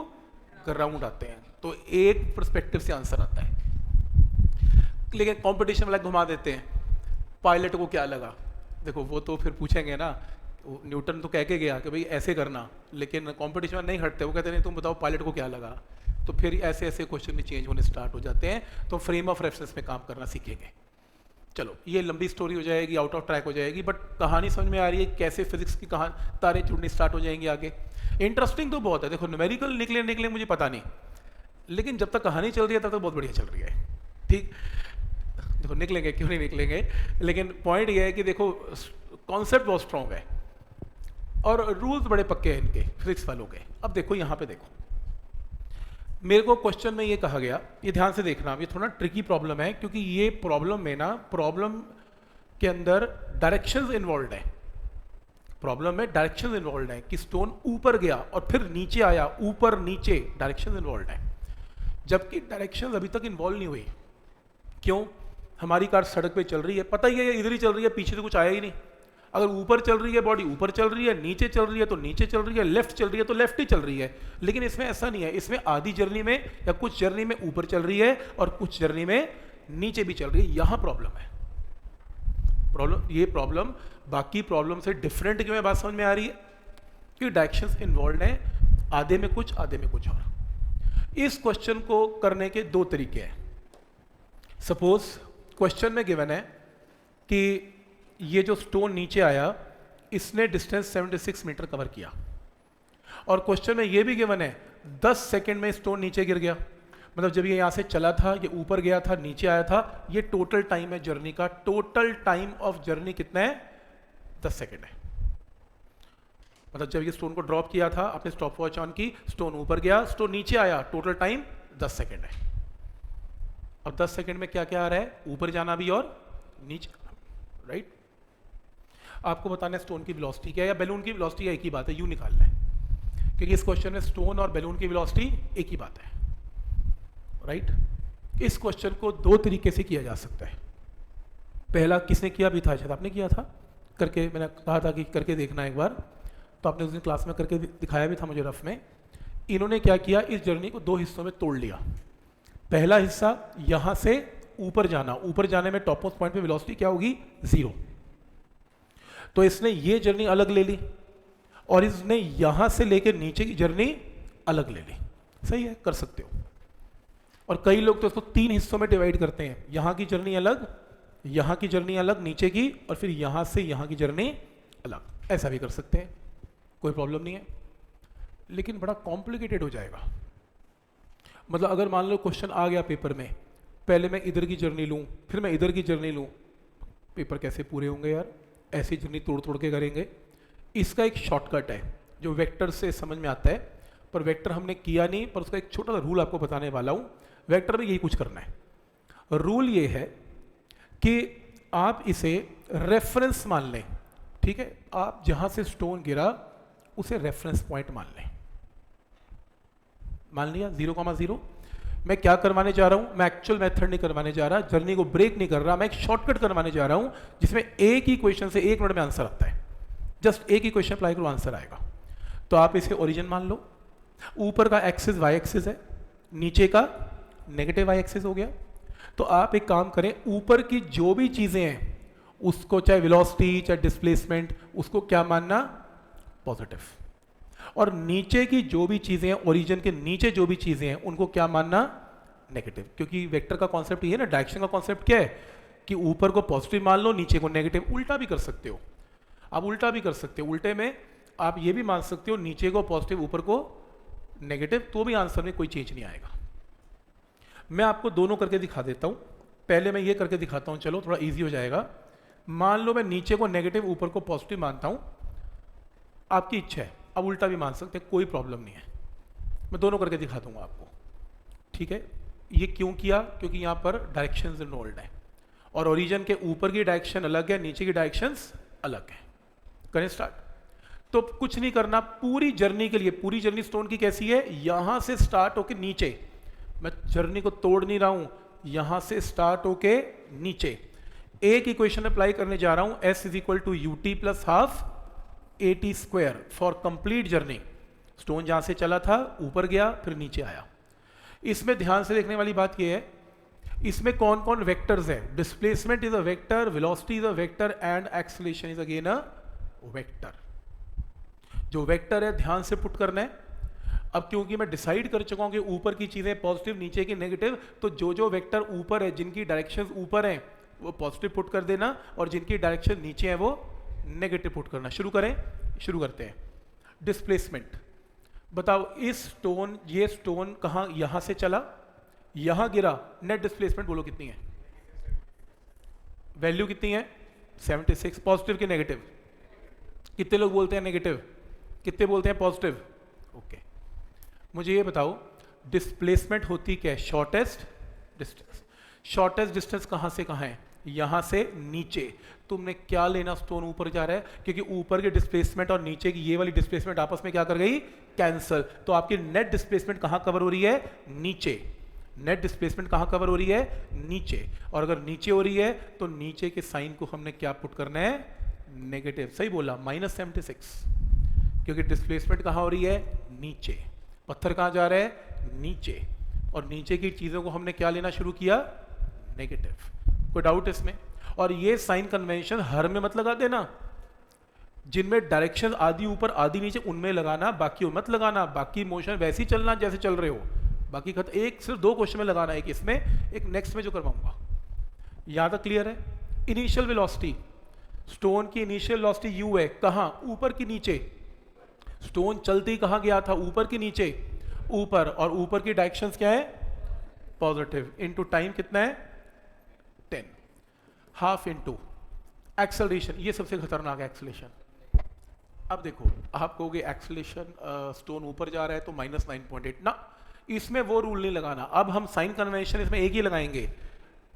ग्राउंड आते हैं, तो एक पर्सपेक्टिव से आंसर आता है। लेकिन कंपटीशन वाला घुमा देते हैं, पायलट को क्या लगा? देखो वो तो फिर पूछेंगे ना, न्यूटन तो कह के गया कि भाई ऐसे करना, लेकिन कंपटीशन में नहीं हटते, वो कहते नहीं तुम बताओ पायलट को क्या लगा। तो फिर ऐसे ऐसे क्वेश्चन भी चेंज होने स्टार्ट हो जाते हैं, तो फ्रेम ऑफ रेफरेंस में काम करना सीखेंगे। चलो ये लंबी स्टोरी हो जाएगी, आउट ऑफ ट्रैक हो जाएगी, बट कहानी समझ में आ रही है कैसे फिजिक्स की कहानी, तारे जुड़नी स्टार्ट हो जाएंगी आगे। इंटरेस्टिंग तो बहुत है, देखो न्यूमेरिकल निकले मुझे पता नहीं, लेकिन जब तक कहानी चल रही है तब तक बहुत बढ़िया चल रही है। ठीक, देखो निकलेंगे क्यों नहीं निकलेंगे, लेकिन पॉइंट ये है कि देखो कॉन्सेप्ट बहुत स्ट्रॉन्ग है और रूल्स बड़े पक्के हैं इनके फिजिक्स वालों के। अब देखो यहाँ पे देखो, मेरे को क्वेश्चन में ये कहा गया, ये ध्यान से देखना, ये थोड़ा ट्रिकी प्रॉब्लम है, क्योंकि ये प्रॉब्लम में ना, प्रॉब्लम के अंदर डायरेक्शंस इन्वॉल्व है, प्रॉब्लम में डायरेक्शंस इन्वॉल्व है कि स्टोन ऊपर गया और फिर नीचे आया, ऊपर नीचे डायरेक्शंस इन्वॉल्व है, जबकि डायरेक्शंस अभी तक इन्वॉल्व नहीं हुई। क्यों? हमारी कार सड़क पे चल रही है, पता ही है इधर ही चल रही है, पीछे से कुछ आया ही नहीं। अगर ऊपर चल रही है बॉडी ऊपर चल रही है, नीचे चल रही है तो नीचे चल रही है, लेफ्ट चल रही है तो लेफ्ट ही चल रही है। लेकिन इसमें ऐसा नहीं है, इसमें आधी जर्नी में या कुछ जर्नी में ऊपर चल रही है और कुछ जर्नी में नीचे भी चल रही है। यहां प्रॉब्लम है। ये प्रॉब्लम बाकी प्रॉब्लम से डिफरेंट क्यों है, बात समझ में आ रही है? क्योंकि डायरेक्शंस इन्वॉल्व हैं, आधे में कुछ आधे में कुछ और। इस क्वेश्चन को करने के दो तरीके हैं। सपोज क्वेश्चन में गिवन है कि ये जो स्टोन नीचे आया, इसने डिस्टेंस 76 मीटर कवर किया। और क्वेश्चन में ये भी गिवन है 10 सेकंड में स्टोन नीचे गिर गया, मतलब जब ये यहाँ से चला था, ये ऊपर गया था, नीचे आया था, ये टोटल टाइम है जर्नी का। टोटल टाइम ऑफ जर्नी कितना है? 10 सेकंड है। मतलब जब ये स्टोन को ड्रॉप किया था, आपने स्टॉप वॉच ऑन की, स्टोन ऊपर गया, स्टोन नीचे आया, टोटल टाइम 10 सेकंड है। अब 10 सेकंड में क्या क्या आ रहा है? ऊपर जाना भी और नीचे, राइट। आपको बताना है स्टोन की वेलोसिटी क्या है या बैलून की वेलोसिटी, एक ही बात है, यू निकालना है, क्योंकि इस क्वेश्चन में स्टोन और बैलून की वेलोसिटी एक ही बात है, राइट। इस क्वेश्चन को दो तरीके से किया जा सकता है। पहला किसने किया भी था? शायद आपने किया था करके, मैंने कहा था कि करके देखना एक बार, तो आपने उस दिन क्लास में करके दिखाया भी था मुझे रफ में। इन्होंने क्या किया, इस जर्नी को दो हिस्सों में तोड़ लिया। पहला हिस्सा यहां से ऊपर जाना, ऊपर जाने में टॉप मोस्ट पॉइंट पे वेलोसिटी क्या होगी? 0। तो इसने ये जर्नी अलग ले ली और इसने यहां से लेकर नीचे की जर्नी अलग ले ली। सही है, कर सकते हो। और कई लोग तो इसको 3 हिस्सों में डिवाइड करते हैं, यहां की जर्नी अलग, यहां की जर्नी अलग नीचे की, और फिर यहां से यहां की जर्नी अलग। ऐसा भी कर सकते हैं, कोई प्रॉब्लम नहीं है, लेकिन बड़ा कॉम्प्लिकेटेड हो जाएगा। मतलब अगर मान लो क्वेश्चन आ गया पेपर में, पहले मैं इधर की जर्नी लूं, फिर मैं इधर की जर्नी लूं, पेपर कैसे पूरे होंगे यार? ऐसी जर्नी तोड़ तोड़ के करेंगे। इसका एक शॉर्टकट है जो वेक्टर से समझ में आता है, पर वेक्टर हमने किया नहीं, पर उसका एक छोटा सा रूल आपको बताने वाला हूं। वेक्टर में यही कुछ करना है। रूल ये है कि आप इसे रेफरेंस मान लें, ठीक है। आप जहां से स्टोन गिरा उसे रेफरेंस पॉइंट मान लें। मान लिया 0,0। मैं क्या करवाने जा रहा हूं? मैं एक्चुअल मेथड नहीं करवाने जा रहा, जर्नी को ब्रेक नहीं कर रहा, मैं एक शॉर्टकट करवाने जा रहा हूं जिसमें एक ही क्वेश्चन से 1 मिनट में आंसर आता है। जस्ट एक ही क्वेश्चन अप्लाई करो, आंसर आएगा। तो आप इसे ओरिजिन मान लो, ऊपर का एक्सिस वाई एक्सिस है, नीचे का नेगेटिव वाई एक्सिस हो गया। तो आप एक काम करें, ऊपर की जो भी चीजें हैं उसको, चाहे वेलोसिटी चाहे डिस्प्लेसमेंट, उसको क्या मानना? पॉजिटिव। और नीचे की जो भी चीजें हैं, ओरिजिन के नीचे जो भी चीजें हैं, उनको क्या मानना? नेगेटिव। क्योंकि वेक्टर का कॉन्सेप्ट ये है ना, डायरेक्शन का कॉन्सेप्ट क्या है कि ऊपर को पॉजिटिव मान लो, नीचे को नेगेटिव। उल्टा भी कर सकते हो आप, उल्टा भी कर सकते हो। उल्टे में आप ये भी मान सकते हो, नीचे को पॉजिटिव ऊपर को नेगेटिव, तो भी आंसर में कोई चेंज नहीं आएगा। मैं आपको दोनों करके दिखा देता हूं। पहले मैं ये करके दिखाता हूं, चलो थोड़ा इजी हो जाएगा। मान लो मैं नीचे को नेगेटिव ऊपर को पॉजिटिव मानता हूं, आपकी इच्छा है, अब उल्टा भी मान सकते हैं, कोई प्रॉब्लम नहीं है। मैं दोनों करके दिखा दूंगा आपको, ठीक है। ये क्यों किया? क्योंकि यहां पर डायरेक्शंस इन्वॉल्व है और ओरिजिन के ऊपर की डायरेक्शन अलग है, नीचे की डायरेक्शंस अलग है। करें स्टार्ट। तो कुछ नहीं करना, पूरी जर्नी के लिए, पूरी जर्नी स्टोन की कैसी है? यहां से स्टार्ट होके नीचे, मैं जर्नी को तोड़ नहीं रहा हूं, यहां से स्टार्ट होके नीचे एक इक्वेशन अप्लाई करने जा रहा हूं, S = ut + ½ AT² for complete journey. Stone जहां से चला था ऊपर गया, फिर नीचे आया। इसमें ध्यान से देखने वाली बात यह है, इसमें कौन कौन वेक्टर्स हैं? Displacement is a vector, velocity is a vector, and acceleration is again a vector. जो वेक्टर है ध्यान से पुट करना है। अब क्योंकि मैं डिसाइड कर चुका हूं कि ऊपर की चीजें पॉजिटिव, नीचे की नेगेटिव, तो जो जो वेक्टर ऊपर है, जिनकी डायरेक्शंस ऊपर हैं, वो पॉजिटिव पुट कर देना, और जिनकी डायरेक्शन नीचे है वो नेगेटिव पुट करना। शुरू करें, शुरू करते हैं। डिस्प्लेसमेंट बताओ, इस स्टोन, ये स्टोन कहां, यहां से चला, यहां गिरा, नेट डिस्प्लेसमेंट बोलो कितनी है? वैल्यू कितनी है? 76। पॉजिटिव की नेगेटिव? कितने लोग बोलते हैं नेगेटिव, कितने बोलते हैं पॉजिटिव? ओके, मुझे ये बताओ डिस्प्लेसमेंट होती क्या है? Shortest distance. शॉर्टेस्ट डिस्टेंस कहां से कहां है? यहां से नीचे। तुमने क्या लेना? स्टोन ऊपर जा रहा है, क्योंकि ऊपर की डिस्प्लेसमेंट और नीचे की ये वाली डिस्प्लेसमेंट आपस में क्या कर गई? कैंसल। तो आपकी नेट डिस्प्लेसमेंट कहां कवर हो रही है? नीचे। नेट डिस्प्लेसमेंट कहां कवर हो रही है? नीचे। और अगर नीचे हो रही है तो नीचे के साइन को हमने क्या पुट करना है? नेगेटिव। सही बोला, -76, क्योंकि डिस्प्लेसमेंट कहां हो रही है? नीचे। पत्थर कहां जा रहा है? नीचे। और नीचे की चीजों को हमने क्या लेना शुरू किया? नेगेटिव। कोई डाउट इसमें? और ये साइन कन्वेंशन हर में मत लगा देना, जिनमें डायरेक्शन आधी ऊपर आधी नीचे उनमें लगाना, बाकी मत लगाना। बाकी मोशन वैसे ही चलना जैसे चल रहे हो, बाकी खत एक सिर्फ 2 क्वेश्चन में लगाना, एक इसमें, एक नेक्स्ट में जो करवाऊंगा। यहां तक क्लियर है? इनिशियल वेलोसिटी, स्टोन की इनिशियल वेलोसिटी u है, कहां? ऊपर की नीचे? स्टोन चलती कहाँ गया था, ऊपर कि नीचे, ऊपर, और ऊपर की डायरेक्शंस क्या है, पॉजिटिव, इनटू टाइम कितना है 10, हाफ इनटू एक्सेलरेशन, ये सबसे खतरनाक है एक्सेलरेशन। अब देखो आप कहोगे एक्सेलरेशन स्टोन ऊपर जा रहा है तो -9.8 ना, इसमें वो रूल नहीं लगाना। अब हम साइन कन्वेंशन इसमें एक ही लगाएंगे,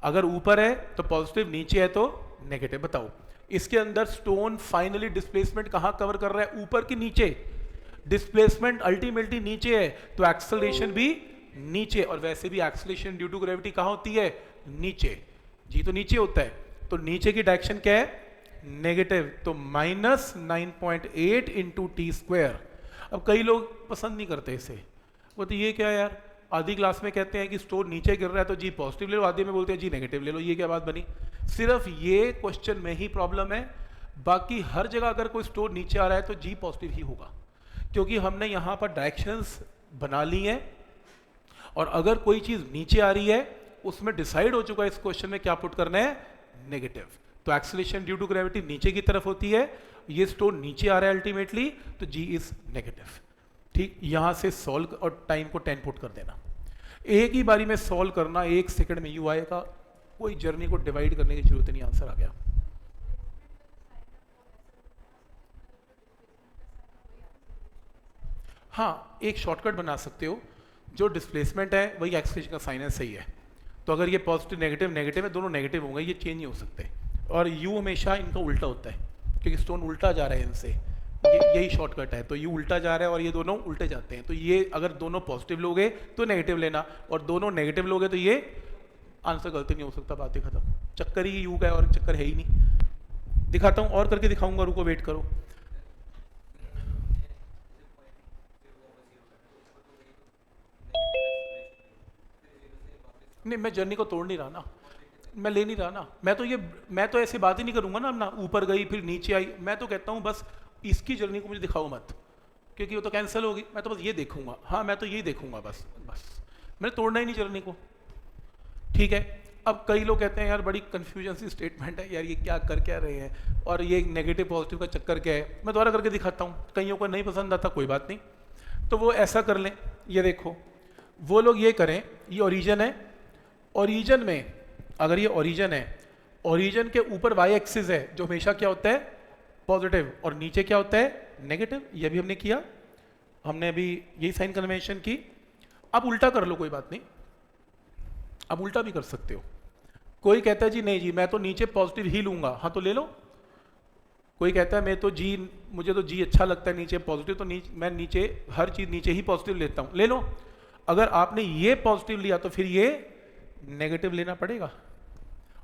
अगर ऊपर है तो पॉजिटिव, नीचे है तो नेगेटिव। बताओ इसके अंदर स्टोन फाइनली डिस्प्लेसमेंट कहाँ कवर कर रहा है, ऊपर कि नीचे, डिस्प्लेसमेंट अल्टीमेटली नीचे है तो एक्सेलरेशन भी नीचे, और वैसे भी एक्सेलरेशन ड्यू टू ग्रेविटी कहाँ होती है, नीचे, जी तो नीचे होता है, तो नीचे की डायरेक्शन क्या है, नेगेटिव, तो -9.8 इंटू टी स्क्वायर। अब कई लोग पसंद नहीं करते इसे, वो तो ये क्या यार, आधी क्लास में कहते हैं कि स्टोन नीचे गिर रहा है तो जी पॉजिटिव ले लो, आधी में बोलते हैं जी नेगेटिव ले लो, ये क्या बात बनी। सिर्फ ये क्वेश्चन में ही प्रॉब्लम है, बाकी हर जगह अगर कोई स्टोन नीचे आ रहा है तो जी पॉजिटिव ही होगा, क्योंकि हमने यहाँ पर डायरेक्शंस बना ली हैं, और अगर कोई चीज़ नीचे आ रही है उसमें डिसाइड हो चुका है इस क्वेश्चन में क्या पुट करना है, नेगेटिव, तो एक्सेलरेशन ड्यू टू ग्रेविटी नीचे की तरफ होती है, ये स्टोन नीचे आ रहा है अल्टीमेटली, तो जी इज नेगेटिव। ठीक, यहां से सॉल्व और टाइम को 10 पुट कर देना, एक ही बारी में सॉल्व करना, 1 सेकंड में यू आएगा, कोई जर्नी को डिवाइड करने की जरूरत नहीं, आंसर आ गया। हाँ, एक शॉर्टकट बना सकते हो, जो डिस्प्लेसमेंट है वही एक्सेलरेशन का साइन है, सही है, तो अगर ये पॉजिटिव नेगेटिव नेगेटिव है, दोनों नेगेटिव होंगे, ये चेंज नहीं हो सकते, और यू हमेशा इनका उल्टा होता है, क्योंकि स्टोन उल्टा जा रहा है इनसे, यही शॉर्टकट है, तो ये उल्टा जा रहा है और ये दोनों उल्टे जाते हैं, तो ये अगर दोनों पॉजिटिव लोगे तो नेगेटिव लेना, और दोनों नेगेटिव लोगे तो ये आंसर गलती नहीं हो सकता, बातें खत्म, चक्कर ही यू का है और चक्कर है ही नहीं। दिखाता हूँ और करके दिखाऊंगा, रुको वेट करो। नहीं, मैं जर्नी को तोड़ नहीं रहा ना, मैं ले नहीं रहा ना, मैं तो ऐसी बात ही नहीं करूंगा ना, अपना ऊपर गई फिर नीचे आई, मैं तो कहता हूँ बस इसकी जर्नी को मुझे दिखाओ मत, क्योंकि वो तो कैंसिल होगी, मैं तो बस ये देखूंगा, हाँ मैं तो यही देखूंगा बस बस, मैंने तोड़ना ही नहीं जर्नी को। ठीक है, अब कई लोग कहते हैं यार बड़ी कन्फ्यूजन सी स्टेटमेंट है यार, ये क्या कर क्या रहे हैं, और ये नेगेटिव पॉजिटिव का चक्कर क्या है, मैं दोबारा करके दिखाता हूँ, कईयों को नहीं पसंद आता कोई बात नहीं, तो वो ऐसा कर लें, ये देखो वो लोग ये करें, ये ओरिजिन है, ओरिजिन में अगर ये ओरिजिन है, ओरिजिन के ऊपर वाई एक्सिस है जो हमेशा क्या होता है, पॉजिटिव, और नीचे क्या होता है, नेगेटिव, ये भी हमने किया, हमने अभी यही साइन कन्वेंशन की। अब उल्टा कर लो, कोई बात नहीं, अब उल्टा भी कर सकते हो, कोई कहता है जी नहीं जी मैं तो नीचे पॉजिटिव ही लूंगा, हाँ तो ले लो, कोई कहता है मैं तो जी, मुझे तो जी अच्छा लगता है नीचे पॉजिटिव, तो मैं नीचे हर चीज नीचे ही पॉजिटिव लेता हूं, ले लो। अगर आपने ये पॉजिटिव लिया तो फिर ये नेगेटिव लेना पड़ेगा,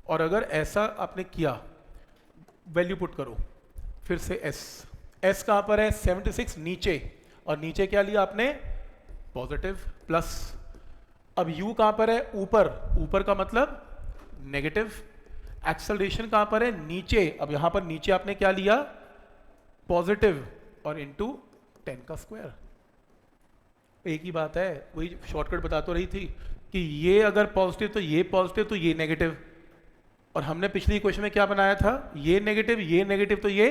और अगर ऐसा आपने किया, वैल्यू पुट करो फिर से, एस कहां पर है 76 नीचे, और नीचे क्या लिया आपने, पॉजिटिव प्लस, अब यू कहां पर है, ऊपर, ऊपर का मतलब नेगेटिव, एक्सेलरेशन कहां पर है, नीचे, अब यहां पर नीचे आपने क्या लिया, पॉजिटिव, और इंटू 10 का स्क्वायर, एक ही बात है, वही शॉर्टकट बता तो रही थी कि ये अगर पॉजिटिव तो ये पॉजिटिव तो ये नेगेटिव, और हमने पिछली इक्वेशन में क्या बनाया था, ये नेगेटिव तो ये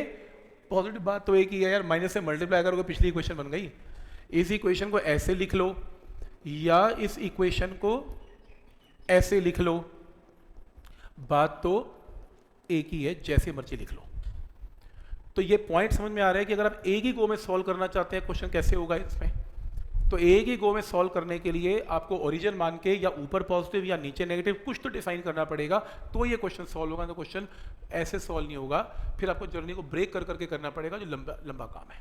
पॉजिटिव, बात तो एक ही है यार, माइनस से मल्टीप्लाई करोगे पिछली इक्वेशन बन गई। इस इक्वेशन को ऐसे लिख लो या इस इक्वेशन को ऐसे लिख लो, बात तो एक ही है, जैसे मर्जी लिख लो। तो ये पॉइंट समझ में आ रहा है कि अगर आप एक ही गो में सॉल्व करना चाहते हैं क्वेश्चन कैसे होगा इसमें, तो एक ही गो में सॉल्व करने के लिए आपको ओरिजिन मान के या ऊपर पॉजिटिव या नीचे नेगेटिव कुछ तो डिफाइन करना पड़ेगा, तो ये क्वेश्चन सॉल्व होगा, तो क्वेश्चन ऐसे सॉल्व नहीं होगा, फिर आपको जर्नी को ब्रेक कर करके करना पड़ेगा, जो लंबा लंबा काम है।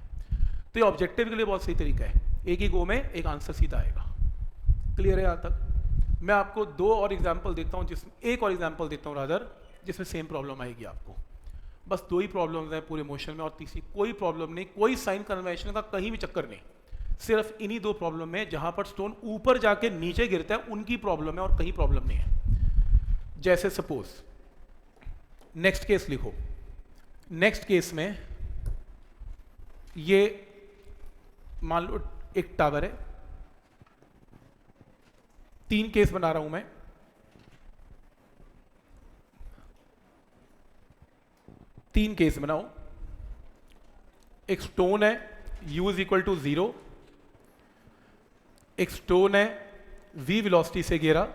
तो ये ऑब्जेक्टिव के लिए बहुत सही तरीका है, एक ही गो में एक आंसर सीधा आएगा। क्लियर है यहाँ तक? मैं आपको दो और एग्जाम्पल देता हूँ, एक और एग्जाम्पल देता हूँ रादर, जिसमें सेम प्रॉब्लम आएगी आपको। बस दो ही प्रॉब्लम्स हैं पूरे मोशन में, और तीसरी कोई प्रॉब्लम नहीं, कोई साइन कन्वेंशन का कहीं भी चक्कर नहीं, सिर्फ इन्हीं दो प्रॉब्लम में जहां पर स्टोन ऊपर जाके नीचे गिरता है उनकी प्रॉब्लम है, और कहीं प्रॉब्लम नहीं है। जैसे सपोज नेक्स्ट केस लिखो, नेक्स्ट केस में ये मान लो एक टावर है, 3 केस बना रहा हूं मैं, तीन केस बनाओ, एक स्टोन है u इज इक्वल टू 0, एक स्टोन है v वेलोसिटी से घेरा,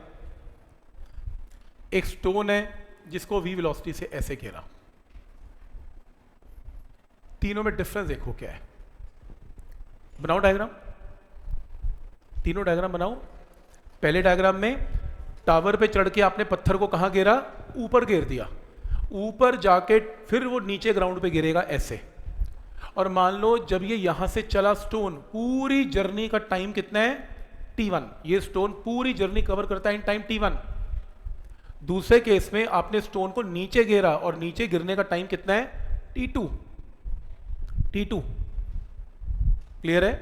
एक स्टोन है जिसको v वेलोसिटी से ऐसे घेरा, तीनों में डिफरेंस देखो क्या है। बनाओ डायग्राम, तीनों डायग्राम बनाओ। पहले डायग्राम में टावर पे चढ़ के आपने पत्थर को कहां घेरा, ऊपर घेर दिया, ऊपर जाके फिर वो नीचे ग्राउंड पे गिरेगा ऐसे। और मान लो जब ये यहां से चला स्टोन, पूरी जर्नी का टाइम कितना है, t1। ये स्टोन पूरी जर्नी कवर करता है इन टाइम t1। दूसरे केस में आपने स्टोन को नीचे घेरा और नीचे गिरने का टाइम कितना है, t2। t2 क्लियर है।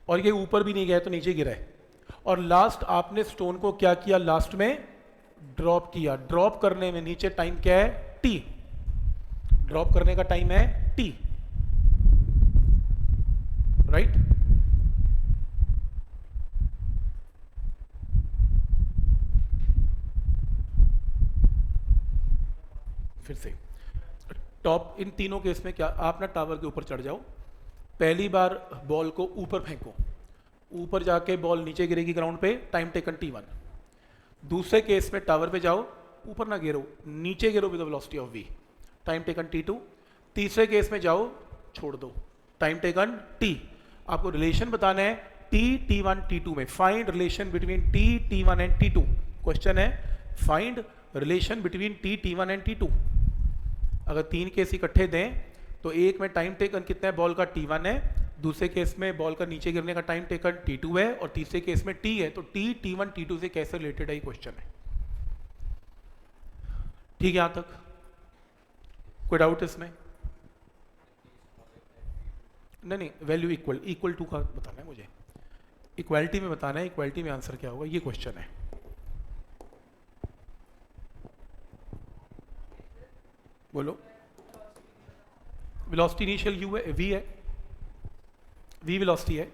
और ये ऊपर भी नहीं गया तो नीचे गिरा है। और लास्ट आपने स्टोन को क्या किया, लास्ट में ड्रॉप किया। ड्रॉप करने में नीचे टाइम क्या है, t। ड्रॉप करने का टाइम है t, राइट। फिर से टॉप, इन तीनों केस में क्या, आप ना टावर के ऊपर चढ़ जाओ, पहली बार बॉल को ऊपर फेंको, ऊपर जाके बॉल नीचे गिरेगी ग्राउंड पे, टाइम टेकन t1। दूसरे केस में टावर पे जाओ, ऊपर ना गिरो, नीचे गिरो with the velocity of v, time taken t2। तीसरे केस में जाओ, छोड़ दो, टाइम टेकन t। आपको रिलेशन बताना है t, t1, t2 में। Find relation between t, t1 and t2। Question है find relation between t, t1 and t2। अगर तीन केस इकट्ठे दें तो एक में टाइम टेकन कितना है बॉल का, t1 है, दूसरे केस में बॉल का नीचे गिरने का टाइम टेकन t2 है, और तीसरे केस में t है। तो t, t1, t2 से कैसे रिलेटेड है ये क्वेश्चन है। ठीक है, यहां तक कोई डाउट इसमें? नहीं, वैल्यू इक्वल, इक्वल टू का बताना है मुझे, इक्वालिटी में बताना है। इक्वालिटी में आंसर क्या होगा, ये क्वेश्चन है। बोलो। वेलोसिटी इनिशियल u है, v है, v वेलोसिटी है।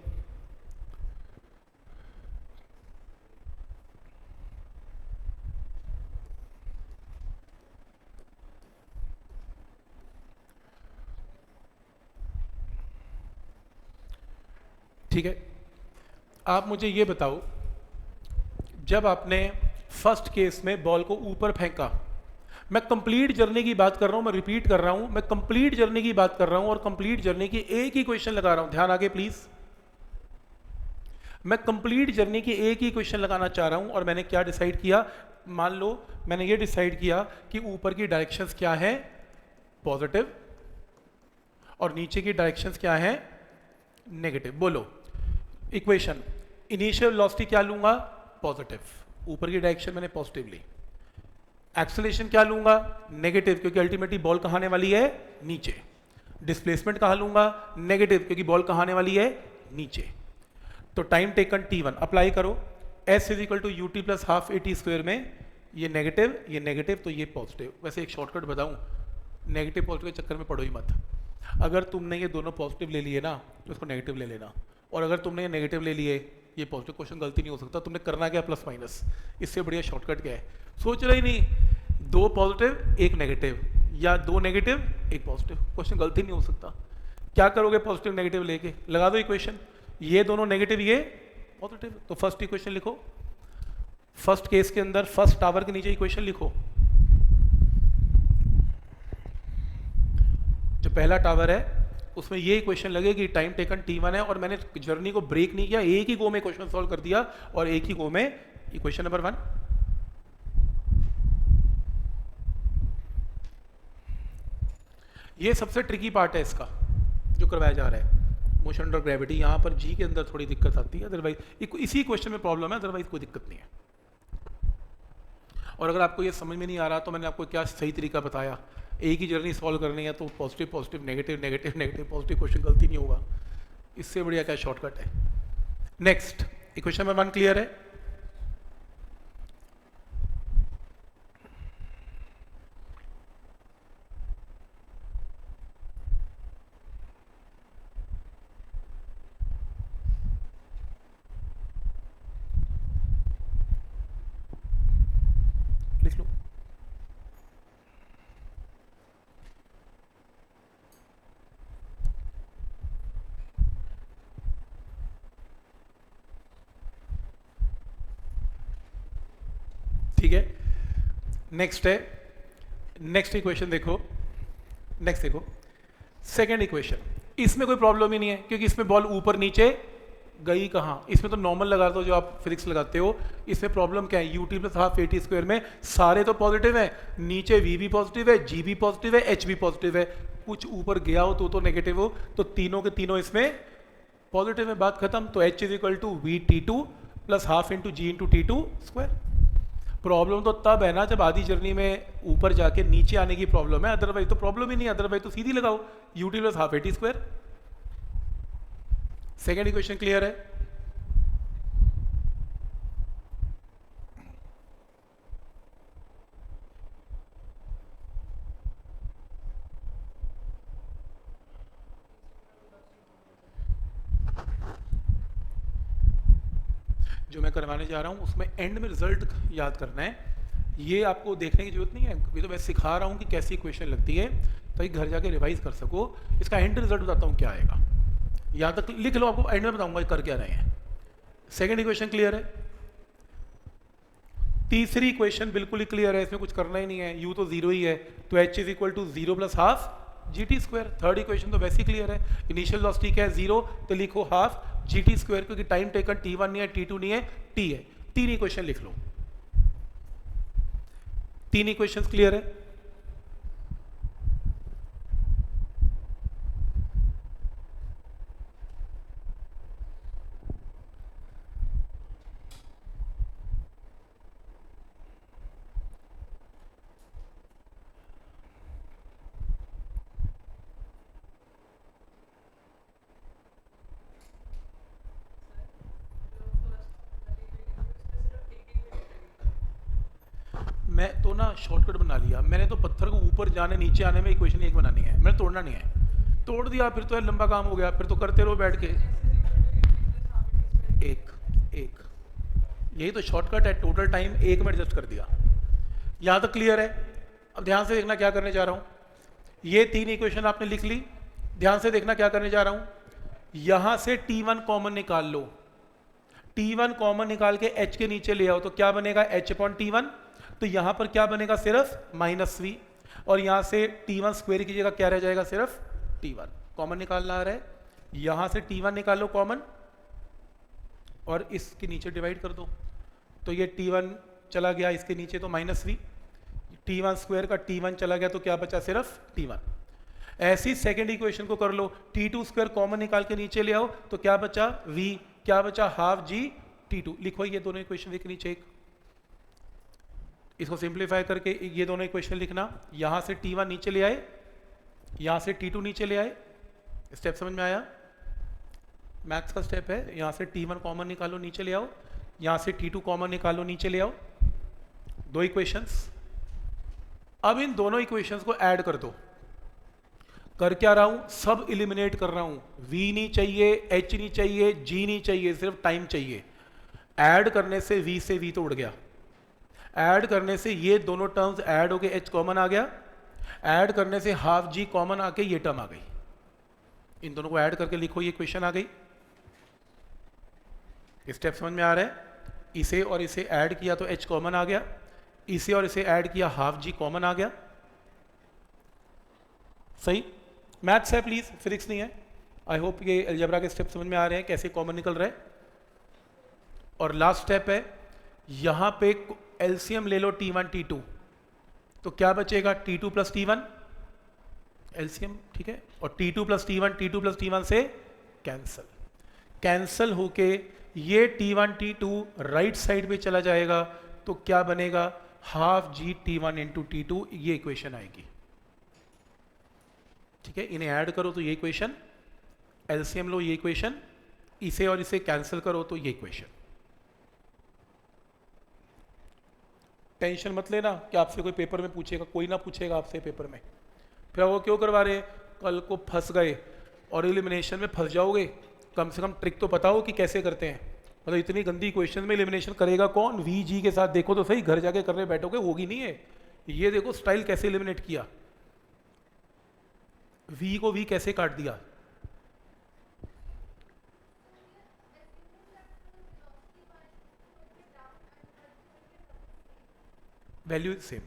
ठीक है, आप मुझे ये बताओ, जब आपने फर्स्ट केस में बॉल को ऊपर फेंका, मैं कंप्लीट जर्नी की बात कर रहा हूं, मैं रिपीट कर रहा हूं, मैं कंप्लीट जर्नी की बात कर रहा हूं, और कंप्लीट जर्नी की एक ही क्वेश्चन लगा रहा हूं। ध्यान आगे प्लीज, मैं कंप्लीट जर्नी की एक ही क्वेश्चन लगाना चाह रहा हूं। और मैंने क्या डिसाइड किया, मान लो मैंने ये डिसाइड किया कि ऊपर की डायरेक्शंस क्या है, पॉजिटिव, और नीचे की डायरेक्शंस क्या है, नेगेटिव। बोलो इक्वेशन, इनिशियल वेलोसिटी क्या लूंगा, पॉजिटिव, ऊपर की डायरेक्शन मैंने पॉजिटिव ली। एक्सेलरेशन क्या लूंगा, नेगेटिव, क्योंकि अल्टीमेटली बॉल कहां आने वाली है, नीचे। डिस्प्लेसमेंट कहां लूंगा, नेगेटिव, क्योंकि बॉल कहां आने वाली है, नीचे। तो टाइम टेकन t1 अप्लाई करो, s is equal to ut plus half at square में, ये नेगेटिव तो ये पॉजिटिव। वैसे एक शॉर्टकट बताऊं, नेगेटिव पॉजिटिव के चक्कर में पड़ो ही मत। अगर तुमने ये दोनों पॉजिटिव ले लिए ना तो इसको नेगेटिव ले लेना, और अगर तुमने ये नेगेटिव ले लिए ये पॉजिटिव, क्वेश्चन गलती नहीं हो सकता। तुमने करना क्या, प्लस माइनस, इससे बढ़िया शॉर्टकट क्या है, सोच रहे ही नहीं, दो पॉजिटिव एक नेगेटिव, या दो नेगेटिव एक पॉजिटिव, क्वेश्चन गलती नहीं हो सकता। क्या करोगे, पॉजिटिव नेगेटिव लेके लगा दो इक्वेशन, ये दोनों नेगेटिव ये पॉजिटिव। तो फर्स्ट इक्वेशन लिखो, फर्स्ट केस के अंदर फर्स्ट टावर के नीचे इक्वेशन लिखो। जो पहला टावर है उसमें ये इक्वेशन लगेगी, टाइम टेकन t1 है, और मैंने जर्नी को ब्रेक नहीं किया, एक ही गो में क्वेश्चन सॉल्व कर दिया, और एक ही गो में इक्वेशन नंबर 1। ये सबसे ट्रिकी पार्ट है इसका जो करवाया जा रहा है, मोशन अंडर ग्रेविटी। यहां पर जी के अंदर थोड़ी दिक्कत आती है, अदरवाइज इसी क्वेश्चन में प्रॉब्लम है, अदरवाइज कोई दिक्कत नहीं है। और अगर आपको ये समझ में नहीं आ रहा तो मैंने आपको क्या सही तरीका बताया, एक ही जर्नी सॉल्व करनी है तो positive positive negative negative negative positive, question गलती नहीं होगा। इससे बढ़िया क्या शॉर्टकट है। नेक्स्ट इक्वेशन नंबर 1 क्लियर है। लिख लो। ठीक है, नेक्स्ट है, नेक्स्ट इक्वेशन देखो, नेक्स्ट देखो सेकेंड इक्वेशन, इसमें कोई प्रॉब्लम ही नहीं है क्योंकि इसमें बॉल ऊपर नीचे गई कहाँ, इसमें तो नॉर्मल लगा दो जो आप फिजिक्स लगाते हो। इसमें प्रॉब्लम क्या है, UT plus half a t square में सारे तो पॉजिटिव है, नीचे वी भी पॉजिटिव है, जी भी पॉजिटिव है, एच भी पॉजिटिव है, कुछ ऊपर गया हो तो नेगेटिव हो, तो तीनों के तीनों इसमें पॉजिटिव है, बात खत्म। तो h is equal to v t two plus half into g into t two square. Problem तो तब है ना जब आधी जर्नी में ऊपर जाके नीचे आने की प्रॉब्लम है, अदरवाइज तो प्रॉब्लम ही नहीं, अदरवाइज तो सीधी लगाओ UT plus half a t square. Second equation clear है? जो मैं करवाने जा रहा हूँ उसमें एंड में रिजल्ट याद करना है, ये आपको देखने की जरूरत नहीं है, ये तो मैं सिखा रहा हूँ कि कैसी इक्वेशन लगती है ताकि घर जाके रिवाइज कर सको। इसका एंड रिजल्ट बताता हूँ क्या आएगा, यहाँ तक लिख लो, आपको एंड में बताऊंगा कर क्या रहे हैं। सेकेंड इक्वेशन क्लियर है? तीसरी इक्वेशन बिल्कुल ही क्लियर है, इसमें कुछ करना ही नहीं है, यू तो जीरो ही है, तो h is equal to zero plus half g t square. Third equation तो वैसे ही क्लियर है, इनिशियल वेलोसिटी क्या है जीरो, तो लिखो हाफ जी टी स्क्वायर, क्योंकि टाइम टेकन टी वन नहीं है, टी टू नहीं है, टी है। तीन इक्वेशन लिख लो, तीन इक्वेशन क्लियर है? मैं तो ना शॉर्टकट बना लिया, मैंने तो पत्थर को ऊपर जाने नीचे आने में इक्वेशन एक बनानी है, मैंने तोड़ना नहीं है, तोड़ दिया फिर तो लंबा काम हो गया, फिर तो करते रहो बैठ के। एक एक यही तो शॉर्टकट है, टोटल टाइम एक में एडजस्ट कर दिया। यहाँ तक क्लियर है? अब ध्यान से देखना क्या करने जा रहा हूँ, ये तीन इक्वेशन आपने लिख ली, ध्यान से देखना क्या करने जा रहा हूँ, यहाँ से T1 कॉमन निकाल लो, T1 कॉमन निकाल के H के नीचे ले आओ, तो क्या बनेगा H अपॉन T1, तो यहाँ पर क्या बनेगा सिर्फ माइनस वी, और यहाँ से T1 स्क्वायर की जगह क्या रह जाएगा, सिर्फ T1 कॉमन निकालना आ रहा है, यहाँ से T1 निकालो कॉमन और इसके नीचे डिवाइड कर दो, तो ये T1 चला गया इसके नीचे तो माइनस वी, T1 स्क्वायर का T1 चला गया तो क्या बचा, सिर्फ T1। ऐसी सेकेंड इक्वेशन को कर लो, T2 स्क्वायर कॉमन निकाल के नीचे ले आओ तो क्या बचा V, क्या बचा हाफ जी T2। लिखो ये दोनों इक्वेशन के नीचे एक, इसको सिंप्लीफाई करके ये दोनों इक्वेशन लिखना, यहां से T1 नीचे ले आए, यहां से T2 नीचे ले आए, स्टेप समझ में आया? मैथ्स का स्टेप है, यहां से T1 कॉमन निकालो नीचे ले आओ, यहां से T2 कॉमन निकालो नीचे ले आओ, दो इक्वेशंस। अब इन दोनों इक्वेशंस को ऐड कर दो, कर क्या रहा हूं, सब इलिमिनेट कर रहा हूं, V नहीं चाहिए, H नहीं चाहिए, G नहीं चाहिए, सिर्फ टाइम चाहिए। ऐड करने से V से V तो उड़ गया, ऐड करने से ये दोनों टर्म्स ऐड हो गए, H कॉमन आ गया, ऐड करने से हाफ G कॉमन आके ये टर्म आ गई, इन दोनों को ऐड करके लिखो ये इक्वेशन आ गई। स्टेप समझ में आ रहा है? इसे और इसे ऐड किया तो H कॉमन आ गया, इसे और इसे ऐड किया हाफ G कॉमन आ गया। सही मैथ्स है प्लीज, फिजिक्स नहीं है। आई होप ये अलजेब्रा के स्टेप समझ में आ रहे हैं कैसे कॉमन निकल रहा है। और लास्ट स्टेप है, यहां पे एलसीएम ले लो T1 T2, तो क्या बचेगा T2 प्लस T1 एलसीएम, ठीक है, और T2 plus T1, T2 plus T1 से कैंसल, कैंसल होके ये T1 T2 राइट साइड पे चला जाएगा, तो क्या बनेगा half G T1 into T2, ये इक्वेशन आएगी। ठीक है, इन्हें ऐड करो तो ये इक्वेशन, एलसीएम लो ये इक्वेशन, इसे और इसे कैंसिल करो तो ये इक्वेशन। टेंशन मत लेना कि आपसे कोई पेपर में पूछेगा, कोई ना पूछेगा आपसे पेपर में, फिर वो क्यों करवा रहे, कल को फंस गए और एलिमिनेशन में फंस जाओगे, कम से कम ट्रिक तो पता हो कि कैसे करते हैं। मतलब इतनी गंदी क्वेश्चन में एलिमिनेशन करेगा कौन, वी जी के साथ देखो तो सही, घर जाके करने बैठोगे होगी नहीं है। ये देखो स्टाइल कैसे एलिमिनेट किया, वी को वी कैसे काट दिया। वैल्यू इज सेम,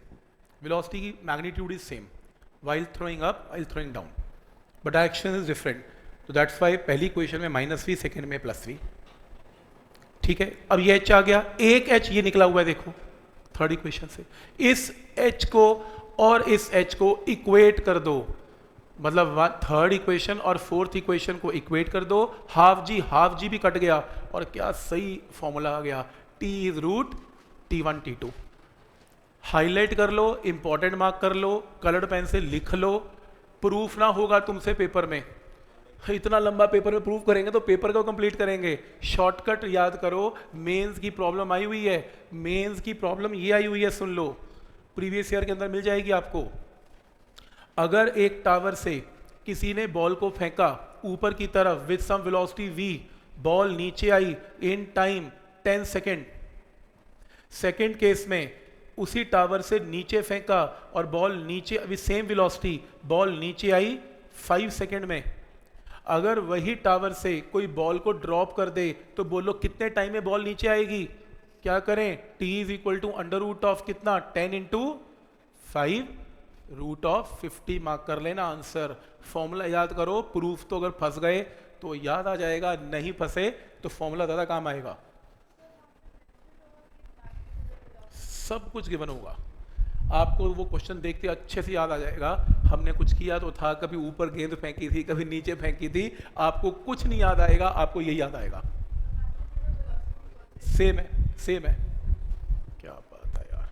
वेलोसिटी की magnitude is same while throwing up while throwing down, but direction is different. तो दैट्स वाई पहली इक्वेशन में -v, सेकेंड में +v। ठीक है, अब ये h आ गया, एक h ये निकला हुआ है देखो थर्ड इक्वेशन से। इस h को और इस h को इक्वेट कर दो, मतलब थर्ड इक्वेशन और फोर्थ इक्वेशन को इक्वेट कर दो, हाफ जी भी कट गया और क्या सही फॉर्मूला आ गया, t is root t1 t2। Highlight कर लो, इंपॉर्टेंट मार्क कर लो, कलर्ड पेन से लिख लो, प्रूफ ना होगा तुमसे पेपर में, इतना लंबा पेपर में प्रूफ करेंगे तो पेपर को कंप्लीट करेंगे। शॉर्टकट याद करो, मेंस की प्रॉब्लम आई हुई है, मेंस की प्रॉब्लम ये आई हुई है, सुन लो, प्रीवियस ईयर के अंदर मिल जाएगी आपको। अगर एक टावर से किसी ने बॉल को फेंका ऊपर की तरफ with some velocity v, ball नीचे आई in time 10 second, second case में उसी टावर से नीचे फेंका और बॉल नीचे विद सेम वेलोसिटी, बॉल नीचे आई 5 सेकेंड में। अगर वही टावर से कोई बॉल को ड्रॉप कर दे तो बोलो कितने टाइम में बॉल नीचे आएगी, क्या करें, t is equal to under root of कितना 10 इंटू 5 रूट ऑफ 50 मार्क कर लेना आंसर। फॉर्मूला याद करो, प्रूफ तो अगर फंस गए तो याद आ जाएगा, नहीं फंसे तो फॉर्मूला ज्यादा काम आएगा। सब कुछ गिवन होगा आपको, वो क्वेश्चन देखते अच्छे से याद आ जाएगा, हमने कुछ किया तो था, कभी ऊपर गेंद फेंकी थी, कभी नीचे फेंकी थी, आपको कुछ नहीं याद आएगा, आपको यही याद आएगा। सेम है, सेम है, क्या बात है यार।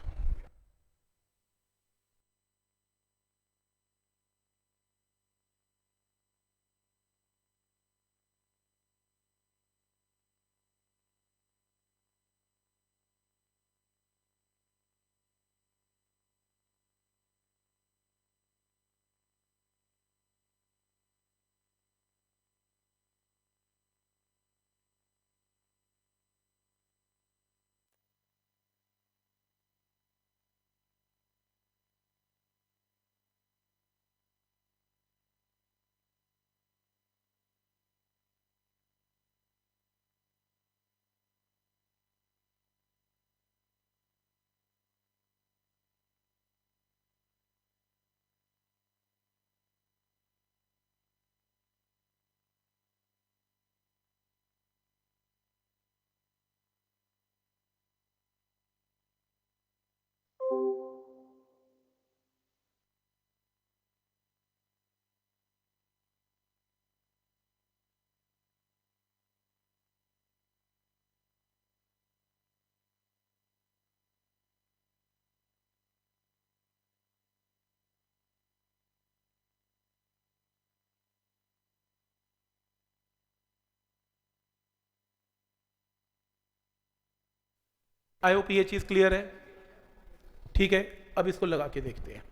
आई होप ये चीज क्लियर है। ठीक है, अब इसको लगा के देखते हैं।